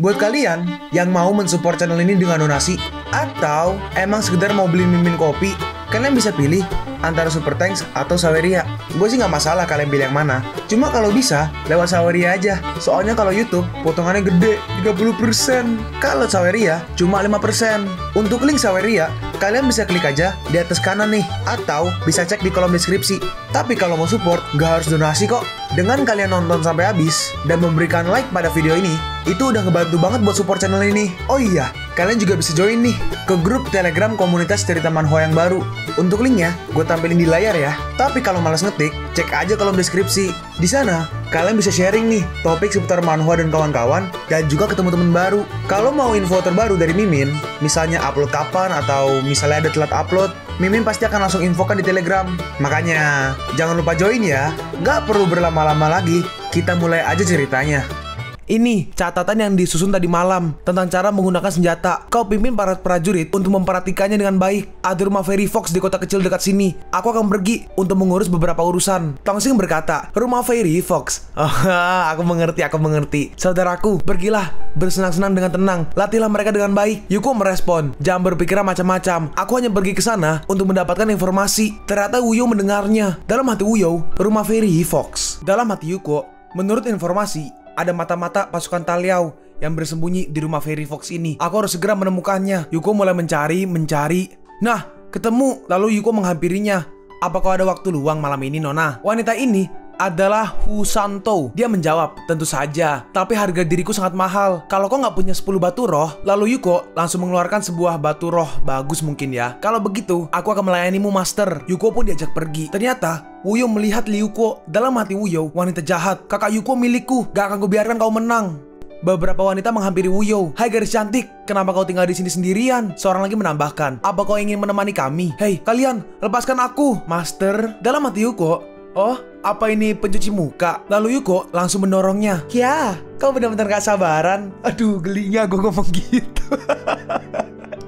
Buat kalian yang mau mensupport channel ini dengan donasi, atau emang sekedar mau beli mimin kopi, kalian bisa pilih antara Super Thanks atau Saweria. Gue sih nggak masalah kalian pilih yang mana. Cuma kalau bisa, lewat Saweria aja. Soalnya kalau YouTube, potongannya gede, 30%. Kalau Saweria, cuma 5%. Untuk link Saweria, kalian bisa klik aja di atas kanan nih. Atau bisa cek di kolom deskripsi. Tapi kalau mau support, nggak harus donasi kok. Dengan kalian nonton sampai habis, dan memberikan like pada video ini, itu udah ngebantu banget buat support channel ini. Oh iya, kalian juga bisa join nih ke grup Telegram komunitas cerita manhwa yang baru. Untuk linknya, gue tampilin di layar ya. Tapi kalau malas ngetik, cek aja kolom deskripsi. Di sana, kalian bisa sharing nih topik seputar manhwa dan kawan-kawan, dan juga ketemu teman baru. Kalau mau info terbaru dari Mimin, misalnya upload kapan atau misalnya ada telat upload, Mimin pasti akan langsung infokan di Telegram. Makanya, jangan lupa join ya. Nggak perlu berlama-lama lagi, kita mulai aja ceritanya. Ini catatan yang disusun tadi malam tentang cara menggunakan senjata. Kau pimpin para prajurit untuk memperhatikannya dengan baik. Ada rumah Fairy Fox di kota kecil dekat sini. Aku akan pergi untuk mengurus beberapa urusan. Tongsing berkata, rumah Fairy Fox. Oh, aku mengerti. Saudaraku, pergilah bersenang-senang dengan tenang. Latihlah mereka dengan baik. Yuko merespon, jangan berpikiran macam-macam. Aku hanya pergi ke sana untuk mendapatkan informasi. Ternyata Wuyo mendengarnya. Dalam hati Wuyo, rumah Fairy Fox. Dalam hati Yuko, menurut informasi, ada mata-mata pasukan Taliao yang bersembunyi di rumah Fairy Fox ini. Aku harus segera menemukannya. Yuko mulai mencari. Nah, ketemu. Lalu Yuko menghampirinya. Apa kau ada waktu luang malam ini, Nona? Wanita ini adalah Hu Santo. Dia menjawab, tentu saja. Tapi harga diriku sangat mahal. Kalau kau nggak punya 10 batu roh, lalu Yuko langsung mengeluarkan sebuah batu roh bagus mungkin ya. Kalau begitu, aku akan melayanimu, Master. Yuko pun diajak pergi. Ternyata Wuyo melihat Yuko. Dalam hati Wuyo, wanita jahat. Kakak Yuko milikku. Gak akan kubiarkan kau menang. Beberapa wanita menghampiri Wuyo. Hai gadis cantik, kenapa kau tinggal di sini sendirian? Seorang lagi menambahkan, apa kau ingin menemani kami? Hei, kalian, lepaskan aku, Master. Dalam hati Yuko, oh, apa ini pencuci muka? Lalu Yuko langsung mendorongnya. Ya, kau benar-benar gak sabaran. Aduh, gelinya gue ngomong gitu.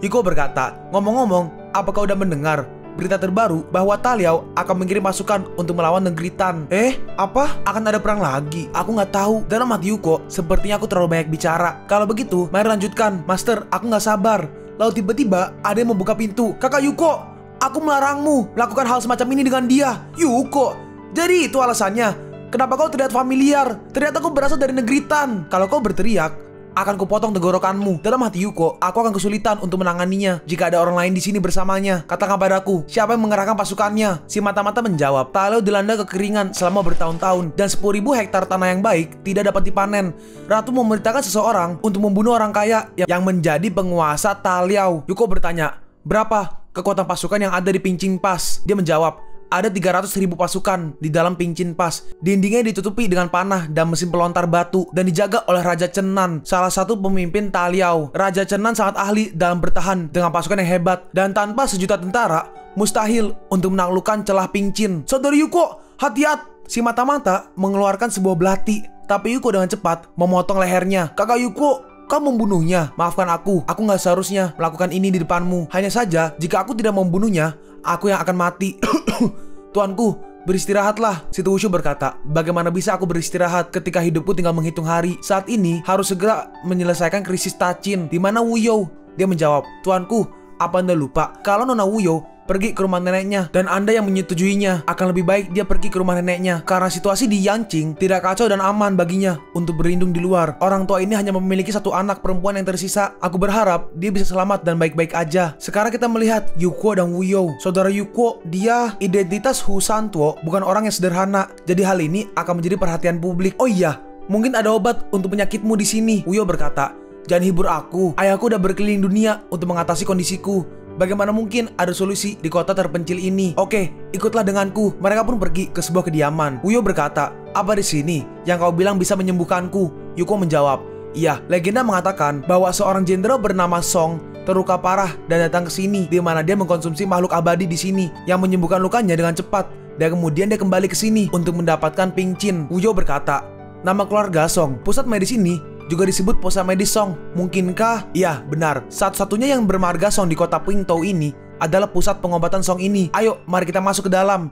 Yuko berkata, ngomong-ngomong, apa kau udah mendengar berita terbaru bahwa Taliao akan mengirim pasukan untuk melawan negeri Tan? Apa? Akan ada perang lagi? Aku nggak tahu. Dalam hati Yuko, sepertinya aku terlalu banyak bicara. Kalau begitu, mari lanjutkan. Master, aku nggak sabar. Lalu tiba-tiba ada yang membuka pintu. Kakak Yuko, aku melarangmu melakukan hal semacam ini dengan dia. Yuko, jadi itu alasannya. Kenapa kau terlihat familiar? Ternyata kau berasal dari negeri Tan. Kalau kau berteriak, akan kupotong tenggorokanmu. Dalam hati Yuko, aku akan kesulitan untuk menanganinya jika ada orang lain di sini bersamanya. Katakan padaku, siapa yang mengerahkan pasukannya? Si mata-mata menjawab, Taliao dilanda kekeringan selama bertahun-tahun dan 10.000 hektar tanah yang baik tidak dapat dipanen. Ratu memerintahkan seseorang untuk membunuh orang kaya yang menjadi penguasa Taliao. Yuko bertanya, berapa kekuatan pasukan yang ada di Pincin Pass? Dia menjawab, ada 300.000 pasukan di dalam Pincin Pass. Dindingnya ditutupi dengan panah dan mesin pelontar batu dan dijaga oleh Raja Chenan, salah satu pemimpin Taliao. Raja Chenan sangat ahli dalam bertahan dengan pasukan yang hebat, dan tanpa sejuta tentara mustahil untuk menaklukkan celah Pincin. Saudara Yuko, hati-hati! Si mata-mata mengeluarkan sebuah belati, tapi Yuko dengan cepat memotong lehernya. Kakak Yuko, kau membunuhnya. Maafkan aku nggak seharusnya melakukan ini di depanmu. Hanya saja, jika aku tidak membunuhnya, aku yang akan mati. Tuanku, beristirahatlah. Si Wushu berkata, bagaimana bisa aku beristirahat ketika hidupku tinggal menghitung hari? Saat ini harus segera menyelesaikan krisis Tachin. Di mana Wuyo? Dia menjawab, Tuanku, apa Anda lupa kalau Nona Wuyo pergi ke rumah neneknya dan Anda yang menyetujuinya? Akan lebih baik dia pergi ke rumah neneknya karena situasi di Yanqing tidak kacau dan aman baginya untuk berlindung di luar. Orang tua ini hanya memiliki satu anak perempuan yang tersisa. Aku berharap dia bisa selamat dan baik-baik aja. Sekarang kita melihat Yuko dan Wuyo. Saudara Yuko, dia identitas Hu Santuo bukan orang yang sederhana. Jadi hal ini akan menjadi perhatian publik. Oh iya, mungkin ada obat untuk penyakitmu di sini. Wuyo berkata, jangan hibur aku. Ayahku udah berkeliling dunia untuk mengatasi kondisiku. Bagaimana mungkin ada solusi di kota terpencil ini? Oke, ikutlah denganku. Mereka pun pergi ke sebuah kediaman. Wuyo berkata, apa di sini yang kau bilang bisa menyembuhkanku? Yuko menjawab, iya, legenda mengatakan bahwa seorang jenderal bernama Song terluka parah dan datang ke sini, di mana dia mengkonsumsi makhluk abadi di sini yang menyembuhkan lukanya dengan cepat. Dan kemudian dia kembali ke sini untuk mendapatkan Pincin. Wuyo berkata, nama keluarga Song, pusat medis ini juga disebut pusat medis Song. Mungkinkah? Iya, benar. Satu-satunya yang bermarga Song di kota Pingtou ini adalah pusat pengobatan Song ini. Ayo, mari kita masuk ke dalam.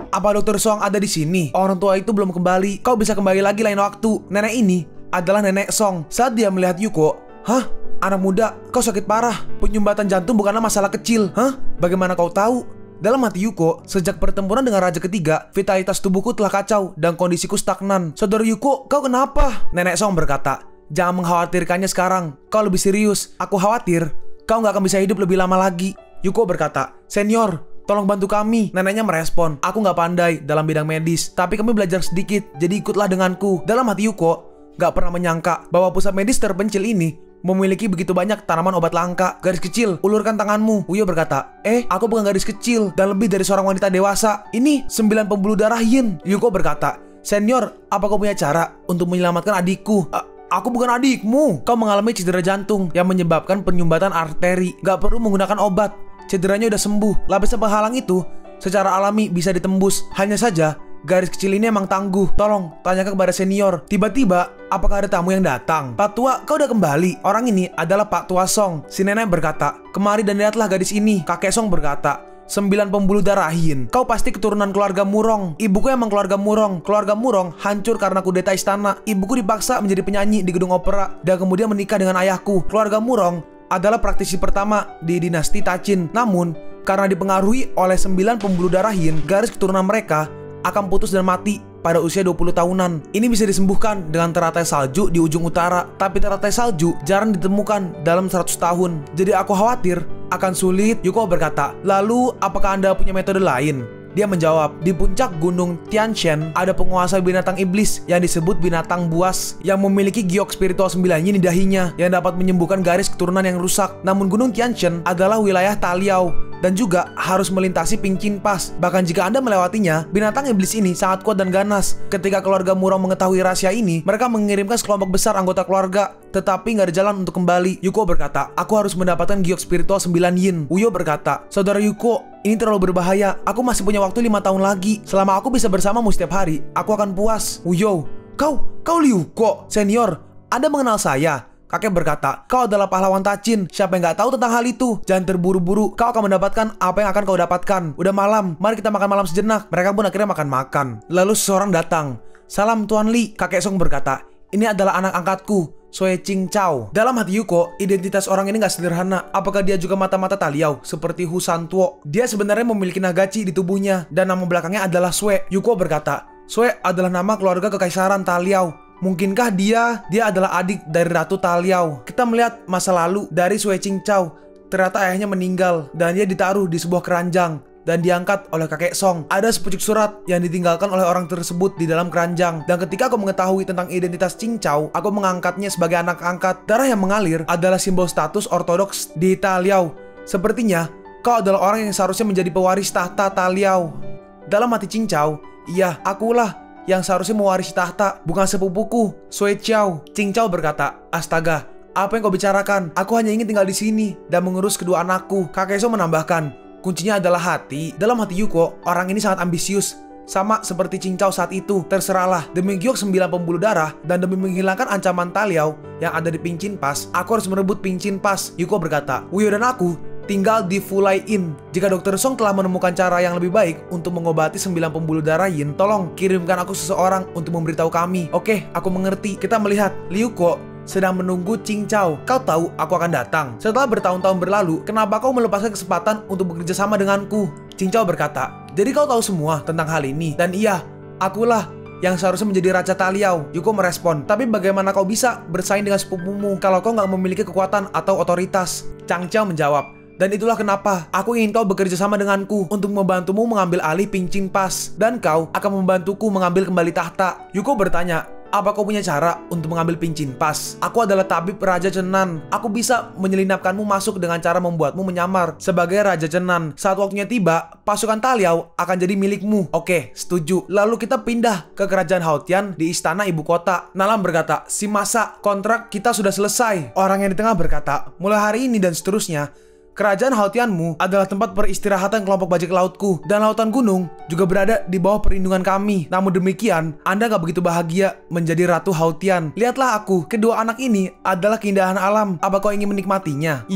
Apa Dokter Song ada di sini? Orang tua itu belum kembali. Kau bisa kembali lagi lain waktu. Nenek ini adalah Nenek Song. Saat dia melihat Yuko, "Hah? Anak muda, kau sakit parah. Penyumbatan jantung bukanlah masalah kecil." "Hah? Bagaimana kau tahu?" Dalam hati Yuko, sejak pertempuran dengan Raja Ketiga, vitalitas tubuhku telah kacau dan kondisiku stagnan. "Saudara Yuko, kau kenapa?" Nenek Song berkata, "Jangan mengkhawatirkannya sekarang. Kau lebih serius. Aku khawatir kau nggak akan bisa hidup lebih lama lagi." Yuko berkata, "Senior, tolong bantu kami." Neneknya merespon, "Aku nggak pandai dalam bidang medis, tapi kami belajar sedikit, jadi ikutlah denganku." Dalam hati Yuko, nggak pernah menyangka bahwa pusat medis terpencil ini memiliki begitu banyak tanaman obat langka. "Gadis kecil, ulurkan tanganmu." Uyo berkata, Aku bukan gadis kecil dan lebih dari seorang wanita dewasa. Ini 9 pembuluh darah yin." Yuko berkata, "Senior, apa kau punya cara untuk menyelamatkan adikku?" Aku bukan adikmu. Kau mengalami cedera jantung yang menyebabkan penyumbatan arteri. Gak perlu menggunakan obat. Cederanya udah sembuh. Lapisan penghalang itu secara alami bisa ditembus. Hanya saja garis kecil ini emang tangguh. Tolong tanyakan kepada senior." Tiba-tiba, apakah ada tamu yang datang? "Pak Tua, kau udah kembali." Orang ini adalah Pak Tua Song. Si nenek berkata, "Kemari dan lihatlah gadis ini." Kakek Song berkata, 9 pembuluh darah yin. Kau pasti keturunan keluarga Murong. Ibuku emang keluarga Murong. Keluarga Murong hancur karena kudeta istana. Ibuku dipaksa menjadi penyanyi di gedung opera dan kemudian menikah dengan ayahku. Keluarga Murong adalah praktisi pertama di dinasti Tachin. Namun, karena dipengaruhi oleh 9 pembuluh darah yin, garis keturunan mereka akan putus dan mati pada usia 20 tahunan. Ini bisa disembuhkan dengan teratai salju di ujung utara, tapi teratai salju jarang ditemukan dalam 100 tahun. Jadi aku khawatir akan sulit." Yuko berkata, "Lalu apakah Anda punya metode lain?" Dia menjawab, "Di puncak gunung Tianshan ada penguasa binatang iblis yang disebut binatang buas yang memiliki giok spiritual 9 yin di dahinya yang dapat menyembuhkan garis keturunan yang rusak. Namun gunung Tianshan adalah wilayah Taliao dan juga harus melintasi Pingchin Pass. Bahkan jika Anda melewatinya, binatang iblis ini sangat kuat dan ganas. Ketika keluarga Murong mengetahui rahasia ini, mereka mengirimkan sekelompok besar anggota keluarga, tetapi nggak ada jalan untuk kembali." Yuko berkata, "Aku harus mendapatkan giok spiritual 9 yin." Uyo berkata, "Saudara Yuko, ini terlalu berbahaya. Aku masih punya waktu 5 tahun lagi. Selama aku bisa bersamamu setiap hari, aku akan puas." "Uyo, kau Yuko, senior. Anda mengenal saya?" Kakek berkata, "Kau adalah pahlawan Tachin. Siapa yang nggak tahu tentang hal itu? Jangan terburu-buru. Kau akan mendapatkan apa yang akan kau dapatkan. Udah malam, mari kita makan malam sejenak." Mereka pun akhirnya makan-makan. Lalu seseorang datang. "Salam Tuan Li." Kakek Song berkata, "Ini adalah anak angkatku, Sui Ching Chao." Dalam hati Yuko, identitas orang ini gak sederhana. Apakah dia juga mata-mata Taliao seperti Hu Santuo? Dia sebenarnya memiliki nagachi di tubuhnya dan nama belakangnya adalah Sui. Yuko berkata, "Sui adalah nama keluarga kekaisaran Taliao. Mungkinkah dia adalah adik dari Ratu Taliao?" Kita melihat masa lalu dari Sui Ching Chao. Ternyata ayahnya meninggal dan dia ditaruh di sebuah keranjang dan diangkat oleh kakek Song. Ada sepucuk surat yang ditinggalkan oleh orang tersebut di dalam keranjang. Dan ketika aku mengetahui tentang identitas Ching Chao, aku mengangkatnya sebagai anak angkat. Darah yang mengalir adalah simbol status ortodoks di Taliao. Sepertinya kau adalah orang yang seharusnya menjadi pewaris tahta Taliao. Dalam hati Ching Chao, iya, akulah yang seharusnya mewarisi tahta, bukan sepupuku, Sui Chao. Ching Chao berkata, "Astaga, apa yang kau bicarakan? Aku hanya ingin tinggal di sini dan mengurus kedua anakku." Kakek Song menambahkan, "Kuncinya adalah hati." Dalam hati Yuko, orang ini sangat ambisius, sama seperti Ching Chao saat itu. Terserahlah, demi giok 9 pembuluh darah dan demi menghilangkan ancaman Taliao yang ada di Pingchin Pass, aku harus merebut Pingchin Pass. Yuko berkata, "Uyo dan aku tinggal di Fulai Inn. Jika Dr. Song telah menemukan cara yang lebih baik untuk mengobati 9 pembuluh darah yin, tolong kirimkan aku seseorang untuk memberitahu kami." "Oke, aku mengerti." Kita melihat Yuko sedang menunggu Ching Chao. "Kau tahu aku akan datang. Setelah bertahun-tahun berlalu, kenapa kau melepaskan kesempatan untuk bekerja sama denganku?" Ching Chao berkata, "Jadi kau tahu semua tentang hal ini?" "Dan iya, akulah yang seharusnya menjadi Raja Taliao." Yuko merespon, "Tapi bagaimana kau bisa bersaing dengan sepupumu kalau kau nggak memiliki kekuatan atau otoritas?" Chang Chao menjawab, "Dan itulah kenapa aku ingin kau bekerja sama denganku untuk membantumu mengambil alih Pingchin Pass, dan kau akan membantuku mengambil kembali tahta." Yuko bertanya, "Apa kau punya cara untuk mengambil Pingchin Pass?" "Aku adalah tabib Raja Chenan. Aku bisa menyelinapkanmu masuk dengan cara membuatmu menyamar sebagai Raja Chenan. Saat waktunya tiba, pasukan Taliao akan jadi milikmu." "Oke, setuju." Lalu kita pindah ke kerajaan Haotian di istana ibu kota. Nalam berkata, "Si Masa, kontrak kita sudah selesai." Orang yang di tengah berkata, "Mulai hari ini dan seterusnya, kerajaan Haotianmu adalah tempat peristirahatan kelompok bajak lautku, dan lautan gunung juga berada di bawah perlindungan kami. Namun demikian, Anda gak begitu bahagia menjadi Ratu Haotian. Lihatlah aku, kedua anak ini adalah keindahan alam. Apa kau ingin menikmatinya?"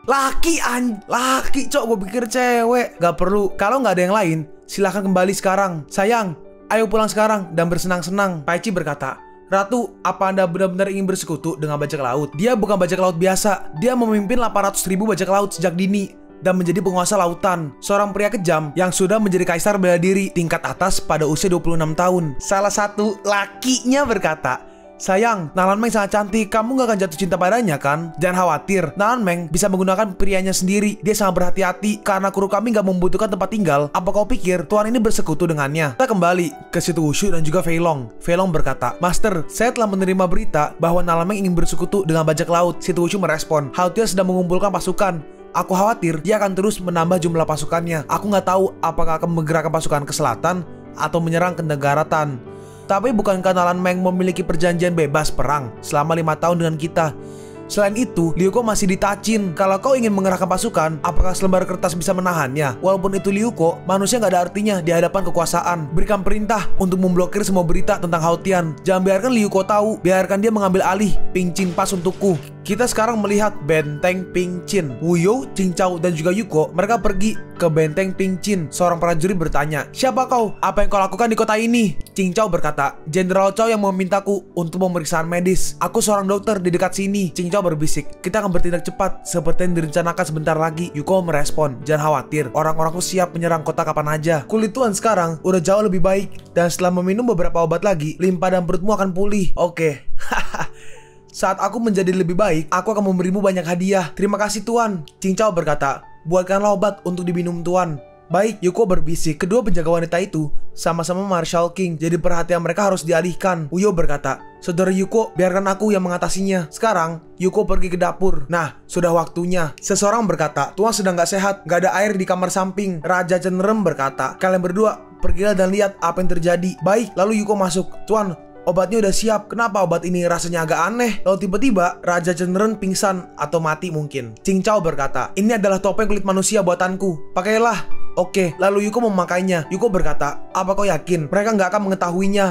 Laki, cok, gue pikir cewek. "Gak perlu, kalau gak ada yang lain, silahkan kembali sekarang. Sayang, ayo pulang sekarang dan bersenang-senang." Paichi berkata, Ratu, apa Anda benar-benar ingin bersekutu dengan bajak laut? Dia bukan bajak laut biasa. Dia memimpin 800.000 bajak laut sejak dini dan menjadi penguasa lautan. Seorang pria kejam yang sudah menjadi kaisar bela diri tingkat atas pada usia 26 tahun. Salah satu lakinya berkata, "Sayang, Nalan Meng sangat cantik, kamu gak akan jatuh cinta padanya kan? Jangan khawatir, Nalan Meng bisa menggunakan prianya sendiri. Dia sangat berhati-hati karena kru kami gak membutuhkan tempat tinggal. Apa kau pikir Tuan ini bersekutu dengannya?" Kita kembali ke situ Wushu dan juga Fei Long. Fei Long berkata, "Master, saya telah menerima berita bahwa Nalan Meng ingin bersekutu dengan bajak laut." Situ Wushu merespon, "Hao Tia sedang mengumpulkan pasukan. Aku khawatir dia akan terus menambah jumlah pasukannya. Aku nggak tahu apakah akan menggerakkan pasukan ke selatan atau menyerang ke negara Tan. Tapi bukankah Nalan Meng memiliki perjanjian bebas perang selama 5 tahun dengan kita? Selain itu, Liu Ko masih ditacin. Kalau kau ingin mengerahkan pasukan, apakah selembar kertas bisa menahannya? Walaupun itu Liu Ko, manusia nggak ada artinya di hadapan kekuasaan. Berikan perintah untuk memblokir semua berita tentang Hao Tian. Jangan biarkan Liu Ko tahu. Biarkan dia mengambil alih Ping Chin Pass untukku." Kita sekarang melihat benteng Ping Chin. Wu You, Qing Chao, dan juga Yuko, mereka pergi ke benteng Ping Chin. Seorang prajurit bertanya, "Siapa kau? Apa yang kau lakukan di kota ini?" Qing Chao berkata, "Jenderal Chao yang memintaku untuk pemeriksaan medis. Aku seorang dokter di dekat sini." Qing Chao berbisik, "Kita akan bertindak cepat seperti yang direncanakan sebentar lagi." Yuko merespon, "Jangan khawatir, orang-orangku siap menyerang kota kapan aja. Kulit Tuan sekarang udah jauh lebih baik, dan setelah meminum beberapa obat lagi, limpa dan perutmu akan pulih." "Oke." "Saat aku menjadi lebih baik, aku akan memberimu banyak hadiah." "Terima kasih Tuan." Qing Chao berkata, "Buatkanlah obat untuk diminum Tuan." "Baik," Yuko berbisik. Kedua penjaga wanita itu sama-sama Marshal King, jadi perhatian mereka harus dialihkan. Uyo berkata, "Saudara Yuko, biarkan aku yang mengatasinya." Sekarang, Yuko pergi ke dapur. "Nah, sudah waktunya." Seseorang berkata, "Tuan sedang gak sehat, gak ada air di kamar samping." Raja Cenrem berkata, "Kalian berdua, pergilah dan lihat apa yang terjadi." "Baik." Lalu Yuko masuk. "Tuan, obatnya udah siap. Kenapa obat ini rasanya agak aneh?" Lalu tiba-tiba Raja Cenrem pingsan atau mati mungkin. Qing Chao berkata, "Ini adalah topeng kulit manusia buatanku. Pakailah." "Oke." Lalu Yuko memakainya. Yuko berkata, "Apa kau yakin mereka nggak akan mengetahuinya?"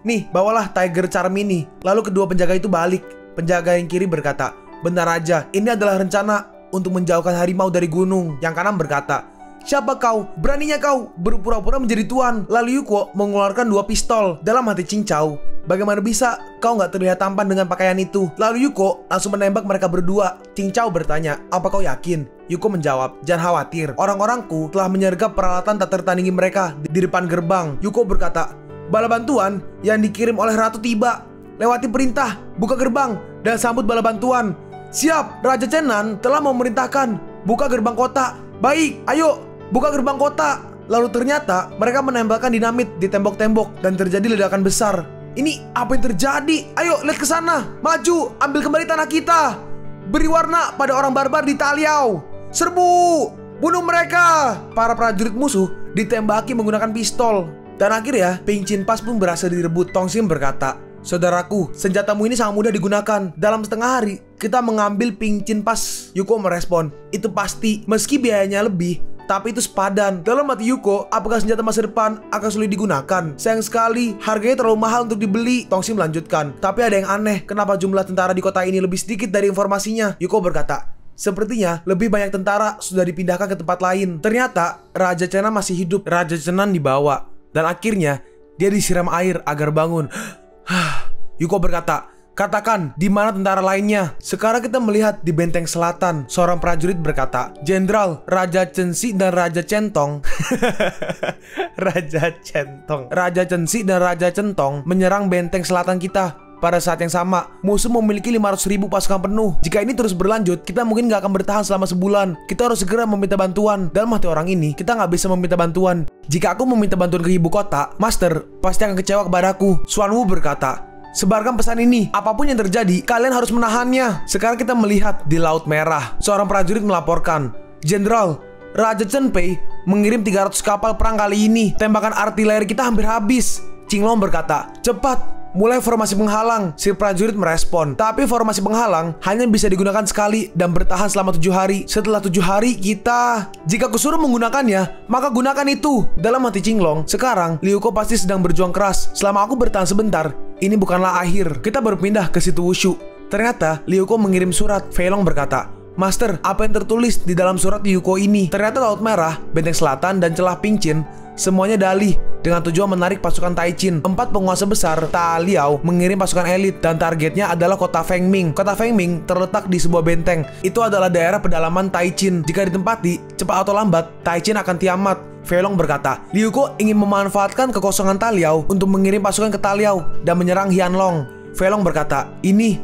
"Nih, bawalah Tiger Charm ini." Lalu kedua penjaga itu balik. Penjaga yang kiri berkata, "Benar aja, ini adalah rencana untuk menjauhkan harimau dari gunung." Yang kanan berkata, "Siapa kau? Beraninya kau berpura-pura menjadi tuan." Lalu Yuko mengeluarkan 2 pistol. Dalam hati Qing Chao, "Bagaimana bisa kau nggak terlihat tampan dengan pakaian itu?" Lalu Yuko langsung menembak mereka berdua. Qing Chao bertanya, "Apa kau yakin?" Yuko menjawab, "Jangan khawatir, orang-orangku telah menyergap peralatan tak tertandingi mereka di depan gerbang." Yuko berkata, "Bala bantuan yang dikirim oleh Ratu tiba. Lewati perintah, buka gerbang dan sambut bala bantuan." "Siap, Raja Chenan telah memerintahkan. Buka gerbang kota." "Baik, ayo, buka gerbang kota." Lalu ternyata mereka menembakkan dinamit di tembok-tembok dan terjadi ledakan besar. "Ini apa yang terjadi? Ayo, lihat ke sana. Maju, ambil kembali tanah kita. Beri warna pada orang barbar di Taliao. Serbu, bunuh mereka." Para prajurit musuh ditembaki menggunakan pistol. Dan akhirnya Ping Chin Pass pun berhasil direbut. Tongxin berkata, "Saudaraku, senjatamu ini sangat mudah digunakan. Dalam setengah hari kita mengambil Ping Chin Pass." Yuko merespon, "Itu pasti, meski biayanya lebih, tapi itu sepadan." Dalam hati Yuko, apakah senjata masa depan akan sulit digunakan? Sayang sekali, harganya terlalu mahal untuk dibeli. Tongxin melanjutkan, "Tapi ada yang aneh, kenapa jumlah tentara di kota ini lebih sedikit dari informasinya?" Yuko berkata, "Sepertinya lebih banyak tentara sudah dipindahkan ke tempat lain." Ternyata Raja Chenan masih hidup. Raja Chenan dibawa, dan akhirnya dia disiram air agar bangun. Yuko berkata, "Katakan, di mana tentara lainnya?" Sekarang kita melihat di benteng selatan. Seorang prajurit berkata, "Jenderal, Raja Chenxi dan Raja Centong Raja Chenxi dan Raja Centong menyerang benteng selatan kita. Pada saat yang sama, musuh memiliki 500.000 pasukan penuh. Jika ini terus berlanjut, kita mungkin gak akan bertahan selama sebulan. Kita harus segera meminta bantuan." Dalam hati orang ini, kita gak bisa meminta bantuan. "Jika aku meminta bantuan ke ibu kota, Master pasti akan kecewa kepadaku." Xuan Wu berkata, "Sebarkan pesan ini. Apapun yang terjadi, kalian harus menahannya." Sekarang kita melihat di Laut Merah. Seorang prajurit melaporkan, "Jenderal, Raja Chen Pei mengirim 300 kapal perang kali ini. Tembakan artileri kita hampir habis." Qing Long berkata, "Cepat, mulai formasi penghalang." Si prajurit merespon, "Tapi formasi penghalang hanya bisa digunakan sekali dan bertahan selama 7 hari. Setelah 7 hari kita... Jika kusuruh menggunakannya, maka gunakan itu." Dalam hati Qing Long, sekarang Liu Ko pasti sedang berjuang keras. Selama aku bertahan sebentar, ini bukanlah akhir. Kita berpindah ke situ Wushu. Ternyata Liu Ko mengirim surat. Fei Long berkata, "Master, apa yang tertulis di dalam surat Yuko ini?" Ternyata Laut Merah, Benteng Selatan, dan Celah Pingchin semuanya dalih dengan tujuan menarik pasukan Taichin. 4 penguasa besar Ta Liao mengirim pasukan elit dan targetnya adalah kota Fengming. Kota Fengming terletak di sebuah benteng. Itu adalah daerah pedalaman Taichin. Jika ditempati, cepat atau lambat Taichin akan kiamat. Felong berkata, Liu Ko ingin memanfaatkan kekosongan Ta Liao untuk mengirim pasukan ke Ta Liao dan menyerang Hianlong. Felong berkata,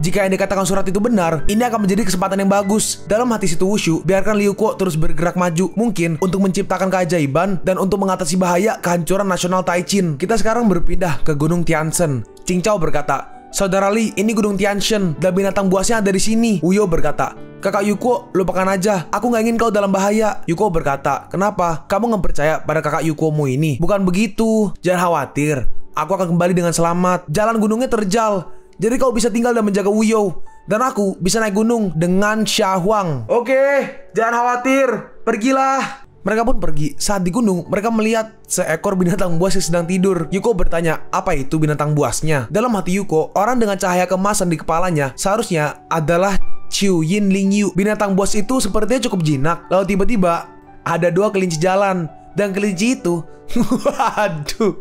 jika yang dikatakan surat itu benar, ini akan menjadi kesempatan yang bagus. Dalam hati Situ Wushu, biarkan Liu Ko terus bergerak maju, mungkin untuk menciptakan keajaiban dan untuk mengatasi bahaya kehancuran nasional Taichin. Kita sekarang berpindah ke Gunung Tianshan. Qing Chao berkata, "Saudara Li, ini Gunung Tianshan dan binatang buasnya ada di sini." Wuyo berkata, "Kakak Yuko, lupakan aja. Aku nggak ingin kau dalam bahaya." Yuko berkata, "Kenapa? Kamu nggak percaya pada kakak Yukomu ini?" "Bukan begitu. Jangan khawatir. Aku akan kembali dengan selamat. Jalan gunungnya terjal, jadi kau bisa tinggal dan menjaga Wuyo. Dan aku bisa naik gunung dengan Xia Huang." "Oke, jangan khawatir. Pergilah." Mereka pun pergi. Saat di gunung, mereka melihat seekor binatang buas yang sedang tidur. Yuko bertanya, "Apa itu binatang buasnya?" Dalam hati Yuko, orang dengan cahaya kemasan di kepalanya seharusnya adalah Qiu Yin Ling Yu. Binatang buas itu sepertinya cukup jinak. Lalu tiba-tiba ada 2 kelinci jalan. Dan kelinci itu waduh,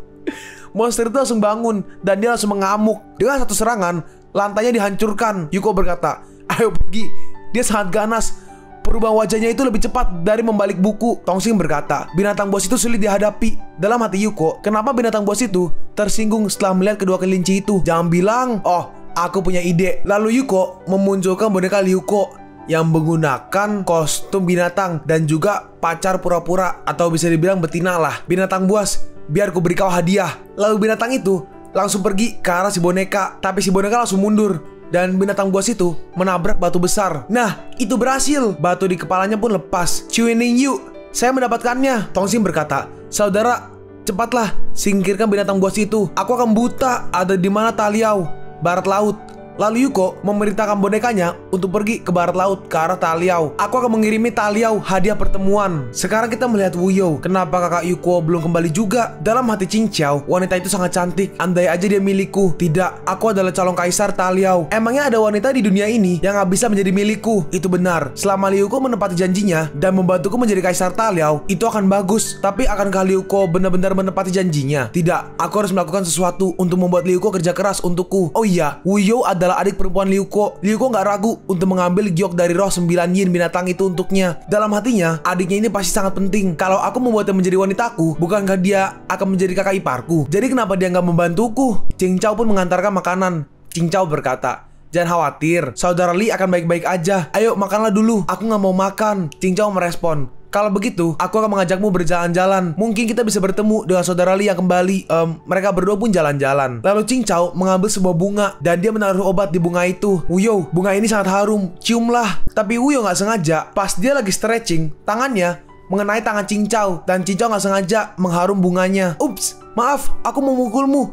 monster itu langsung bangun dan dia langsung mengamuk. Dengan satu serangan, lantainya dihancurkan. Yuko berkata, "Ayo pergi." Dia sangat ganas. Perubahan wajahnya itu lebih cepat dari membalik buku. Tongsing berkata, binatang buas itu sulit dihadapi. Dalam hati Yuko, kenapa binatang buas itu tersinggung setelah melihat kedua kelinci itu? Jangan bilang, "Oh, aku punya ide." Lalu Yuko memunculkan boneka Liu Ko yang menggunakan kostum binatang dan juga pacar pura-pura, atau bisa dibilang betina lah. "Binatang buas, biar ku beri kau hadiah." Lalu binatang itu langsung pergi ke arah si boneka, tapi si boneka langsung mundur. Dan binatang buas itu menabrak batu besar. Nah, itu berhasil. Batu di kepalanya pun lepas. "Qiu Yin Ling Yu, saya mendapatkannya." Tongsing berkata, "Saudara, cepatlah singkirkan binatang buas itu. Aku akan buta. Ada di mana Ta Liao?" "Barat laut." Lalu Yuko memerintahkan bonekanya untuk pergi ke barat laut ke arah Ta Liao. "Aku akan mengirimi Ta Liao hadiah pertemuan." Sekarang kita melihat Wuyo. Kenapa kakak Yuko belum kembali juga? Dalam hati Qing Chao, wanita itu sangat cantik. Andai aja dia milikku. Tidak, aku adalah calon kaisar Ta Liao. Emangnya ada wanita di dunia ini yang gak bisa menjadi milikku? Itu benar. Selama Liu Ko menepati janjinya dan membantuku menjadi kaisar Ta Liao, itu akan bagus. Tapi akankah Liu Ko benar-benar menepati janjinya? Tidak, aku harus melakukan sesuatu untuk membuat Liu Ko kerja keras untukku. Oh iya, Wuyo adalah adik perempuan Liu Ko. Liu Ko gak ragu untuk mengambil giok dari roh 9 yin binatang itu untuknya. Dalam hatinya, adiknya ini pasti sangat penting. Kalau aku membuatnya menjadi wanitaku, bukankah dia akan menjadi kakak iparku? Jadi kenapa dia gak membantuku? Qing Chao pun mengantarkan makanan. Qing Chao berkata, "Jangan khawatir, saudara Li akan baik-baik aja. Ayo makanlah dulu, aku gak mau makan." Qing Chao merespon, "Kalau begitu, aku akan mengajakmu berjalan-jalan. Mungkin kita bisa bertemu dengan saudara Li yang kembali." Mereka berdua pun jalan-jalan. Lalu Qing Chao mengambil sebuah bunga dan dia menaruh obat di bunga itu. "Wuyo, bunga ini sangat harum. Ciumlah." Tapi Wuyo nggak sengaja, pas dia lagi stretching, tangannya mengenai tangan Qing Chao dan Qing Chao nggak sengaja mengharum bunganya. "Ups, maaf, aku memukulmu."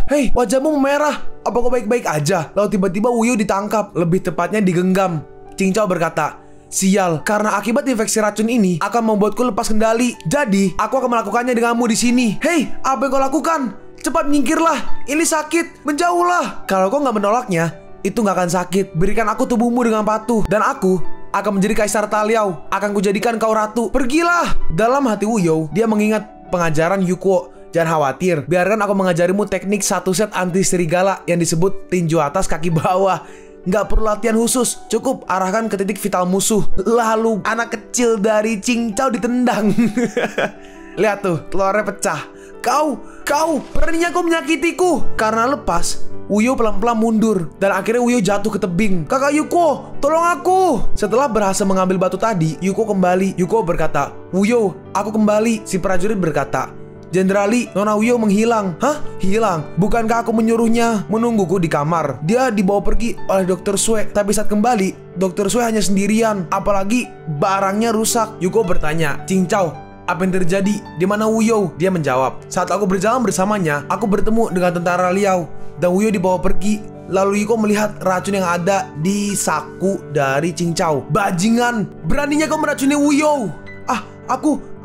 Hei, wajahmu memerah. Apa kau baik-baik aja?" Lalu tiba-tiba Wuyo ditangkap, lebih tepatnya digenggam. Qing Chao berkata, "Sial, karena akibat infeksi racun ini akan membuatku lepas kendali. Jadi, aku akan melakukannya denganmu di sini." "Hei, apa yang kau lakukan? Cepat nyingkirlah. Ini sakit. Menjauhlah." "Kalau kau nggak menolaknya, itu nggak akan sakit. Berikan aku tubuhmu dengan patuh, dan aku akan menjadi kaisar Ta Liao. Akan kujadikan kau ratu. Pergilah." Dalam hati Wuyo, dia mengingat pengajaran Yuko. "Jangan khawatir, biarkan aku mengajarimu teknik 1 set anti serigala yang disebut tinju atas kaki bawah. Nggak perlu latihan khusus, cukup arahkan ke titik vital musuh." Lalu anak kecil dari Qing Chao ditendang. Lihat tuh, telurnya pecah. Kau, beraninya kau menyakitiku." Karena lepas, Wuyo pelan-pelan mundur dan akhirnya Wuyo jatuh ke tebing. "Kakak Yuko, tolong aku." Setelah berhasil mengambil batu tadi, Yuko kembali. Yuko berkata, "Wuyo, aku kembali." Si prajurit berkata, "Jenderal Li, Nona Wuyo menghilang." "Hah? Hilang? Bukankah aku menyuruhnya menungguku di kamar?" "Dia dibawa pergi oleh Dr. Sue. Tapi saat kembali, Dr. Sue hanya sendirian. Apalagi barangnya rusak." Yuko bertanya, "Qing Chao, apa yang terjadi? Di mana Wuyo?" Dia menjawab, "Saat aku berjalan bersamanya, aku bertemu dengan tentara Liao dan Wuyo dibawa pergi." Lalu Yuko melihat racun yang ada di saku dari Qing Chao. "Bajingan, beraninya kau meracuni Wuyo."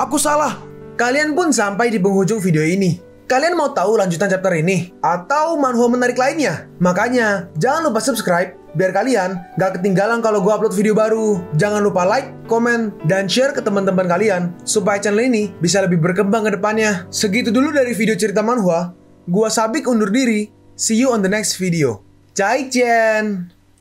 Aku salah." Kalian pun sampai di penghujung video ini. Kalian mau tahu lanjutan chapter ini? Atau manhwa menarik lainnya? Makanya, jangan lupa subscribe biar kalian gak ketinggalan kalau gue upload video baru. Jangan lupa like, komen, dan share ke teman-teman kalian supaya channel ini bisa lebih berkembang ke depannya. Segitu dulu dari video cerita manhwa. Gua Sabik undur diri. See you on the next video. Zaijian.